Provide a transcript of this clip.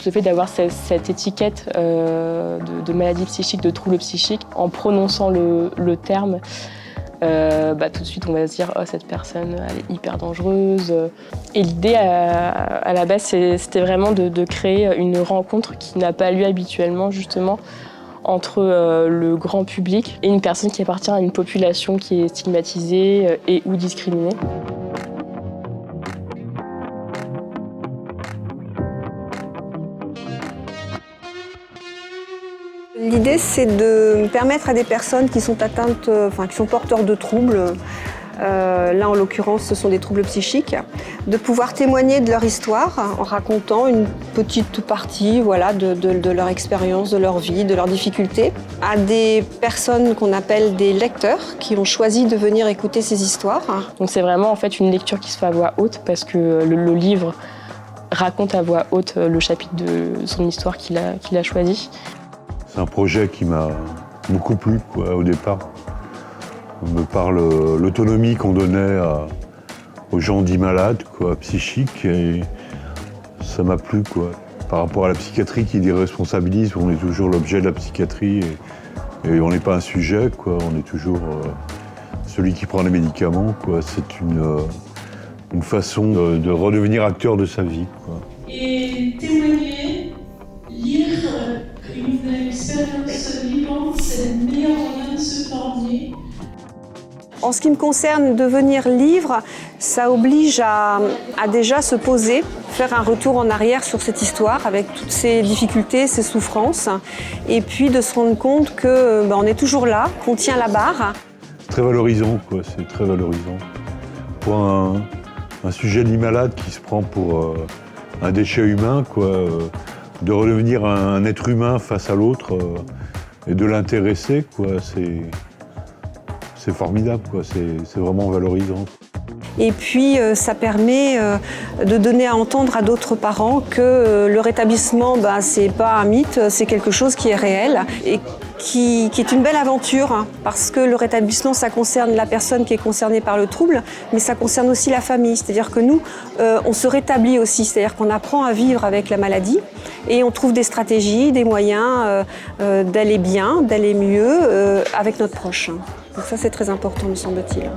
le fait d'avoir cette étiquette de maladie psychique, de trouble psychique, en prononçant le terme, tout de suite on va se dire « Oh, cette personne, elle est hyper dangereuse ». Et l'idée à la base, c'était vraiment de créer une rencontre qui n'a pas lieu habituellement, justement, entre le grand public et une personne qui appartient à une population qui est stigmatisée et ou discriminée. L'idée, c'est de permettre à des personnes qui sont atteintes, qui sont porteurs de troubles, là en l'occurrence ce sont des troubles psychiques, de pouvoir témoigner de leur histoire en racontant une petite partie de leur expérience, de leur vie, de leurs difficultés, à des personnes qu'on appelle des lecteurs qui ont choisi de venir écouter ces histoires. Donc c'est vraiment en fait une lecture qui se fait à voix haute parce que le livre raconte à voix haute le chapitre de son histoire qu'il a choisi. C'est un projet qui m'a beaucoup plu au départ. On me parle l'autonomie qu'on donnait aux gens dits malades, psychiques, et ça m'a plu. Par rapport à la psychiatrie qui déresponsabilise, on est toujours l'objet de la psychiatrie et on n'est pas un sujet, on est toujours celui qui prend les médicaments. C'est une façon de redevenir acteur de sa vie. Et témoigner, lire une expérience vivante, c'est le meilleur moyen de se former. En ce qui me concerne, devenir livre, ça oblige à déjà se poser, faire un retour en arrière sur cette histoire avec toutes ses difficultés, ses souffrances, et puis de se rendre compte qu'on est toujours là, qu'on tient la barre. C'est très valorisant, c'est très valorisant. Pour un sujet dit malade qui se prend pour un déchet humain, de redevenir un être humain face à l'autre et de l'intéresser, c'est formidable, c'est vraiment valorisant. Et puis ça permet de donner à entendre à d'autres parents que le rétablissement, c'est pas un mythe, c'est quelque chose qui est réel et qui est une belle aventure, parce que le rétablissement, ça concerne la personne qui est concernée par le trouble, mais ça concerne aussi la famille. C'est-à-dire que nous, on se rétablit aussi, c'est-à-dire qu'on apprend à vivre avec la maladie et on trouve des stratégies, des moyens d'aller bien, d'aller mieux avec notre proche. Donc ça, c'est très important, me semble-t-il.